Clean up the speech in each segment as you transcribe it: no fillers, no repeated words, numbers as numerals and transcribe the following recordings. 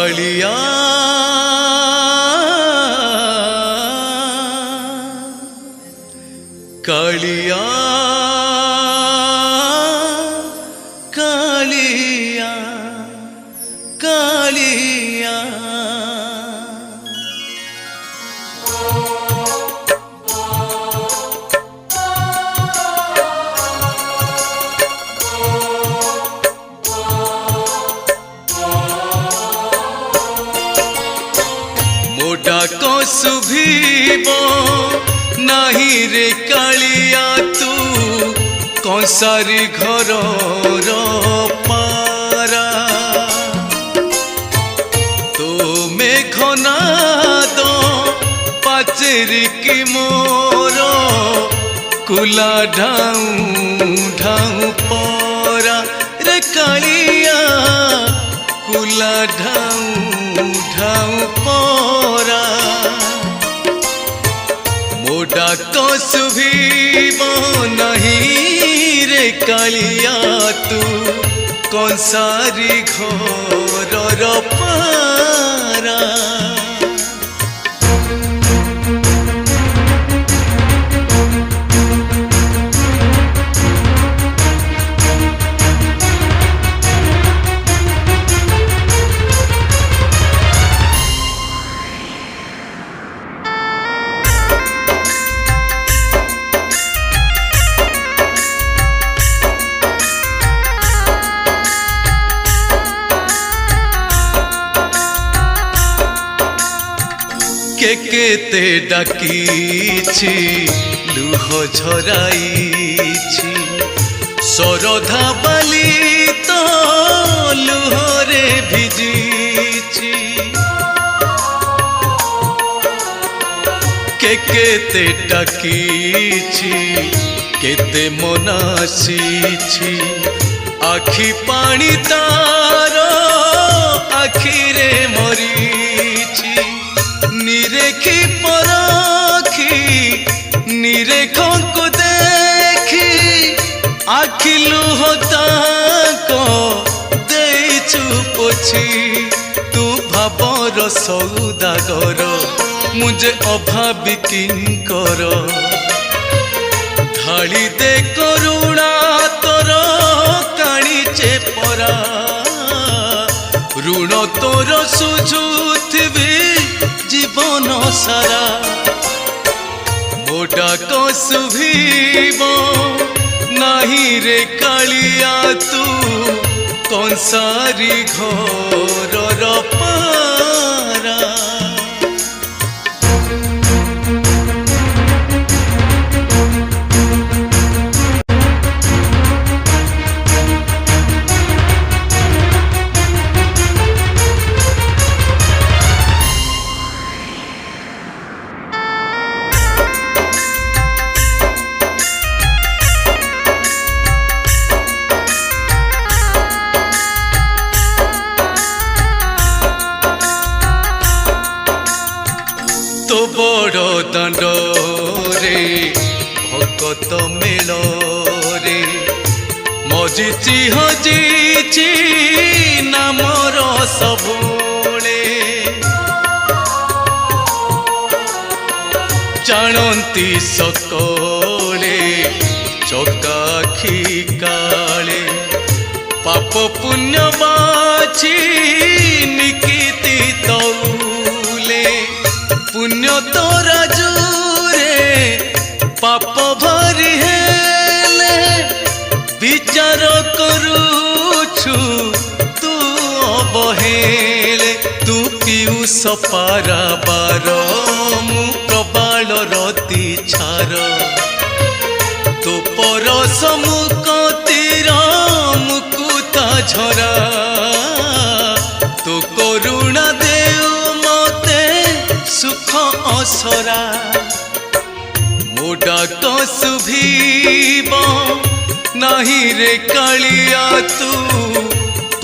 कालिया कालिया कालिया कालिया डाक शुभिब नहीं रे कालिया तू कंसारी घर पारा तो मेघनाद पाचेरी की मोर कुला ढाऊ ढाऊ परा रे कालिया कुला ढाऊ ढाऊ परा मो डाक शुभिब नहीं रे कालिया तू कंसारी घर पारा केते डाकी लुह झराई सरधा बाली तो लुहरे भिजी केते डाकी केते मनासी आखि पानी तार आखिरे मरी निरेखी परखी निरेख को देखी आखि लुह ताको देइछु पोछि तू भाबर सौदागर मुझे अभावी किंकर ढाली दे करुणा तोर काणीचे परा ऋण तोर सुझुथिबी जीवन सारा मो डाक शुभिब नहीं रे कालिया तू कंसारी घर पारा तो बड़ दांड रे भगत मेल रे मजिची हजिची नामर सबुले जानती सकले चकाखी काले पाप पुण्य बाछी निकिति तौले पुण्य तोरा जुरे पाप भरी हेले विचार करुछु तू अवहेले तू पिउ सपारा बार मु प्रबाल रति छार तो परस मुकतिर मुकुता झरा तो करुणा देउ मते सुख असरा मो डाक शुभिब नहीं रे कालिया तू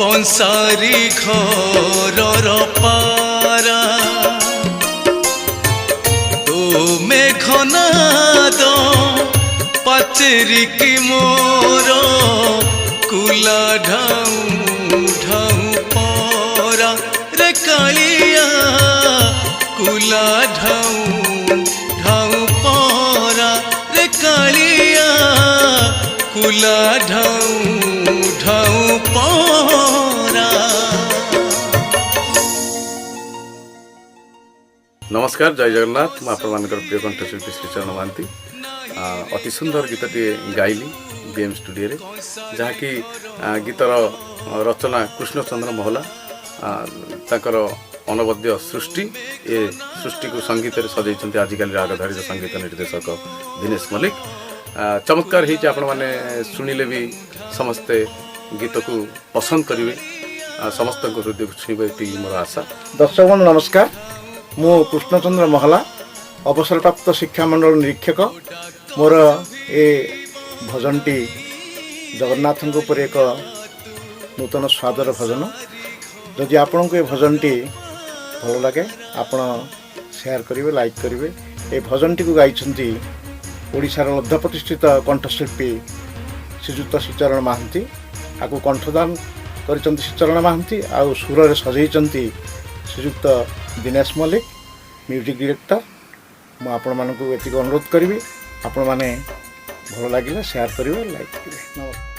कंसारी घर पारा तो मेघनाद पाचेरी की मोर कुला ढाऊ ढाऊ परा रे कुला ढाऊ ढाऊ परा रे कालिया कुला ढाऊ ढाऊ परा। नमस्कार, जय जगन्नाथ। मैं आपण प्रिय कंठशिल्पी श्रीचरण महांती अति सुंदर गीतटे गाइली बीएम स्टूडियो रे, जहाँकि गीतर रचना कृष्णचंद्र महला ताकर अनवद्य सृष्टि ए सृष्टि को संगीत सजाई आजिकल रागधारी संगीत निर्देशक दिनेश मल्लिक। चमत्कार होती आपण मैंने शुणिले भी समस्ते गीत को पसंद करेंगे, समस्त हृदय को छुईबे ये मोर आशा। दर्शक बंधु नमस्कार, मु कृष्णचंद्र महला अवसरप्राप्त शिक्षा मंडल निरीक्षक। मोर ए भजनटी जगन्नाथ एक नूतन स्वादर भजन। जदि आपण को ये भजनटी भल लगे आपण शेयर करेंगे, लाइक करेंगे। ये भजनटी को गाई ओडिशार लब्ध प्रतिष्ठित कंठशिल्पी श्रीजुक्त श्रीचरण महांती। आपको कंठदान कर श्रीचरण महांती, आउ सुर सजाई श्रीजुक्त दिनेश मल्लिक म्यूजिक डायरेक्टर। मुझे आपण मानक अनुरोध करी आपण मैंने भल लगे शेयर करेंगे, लाइक करेंगे। नमस्कार।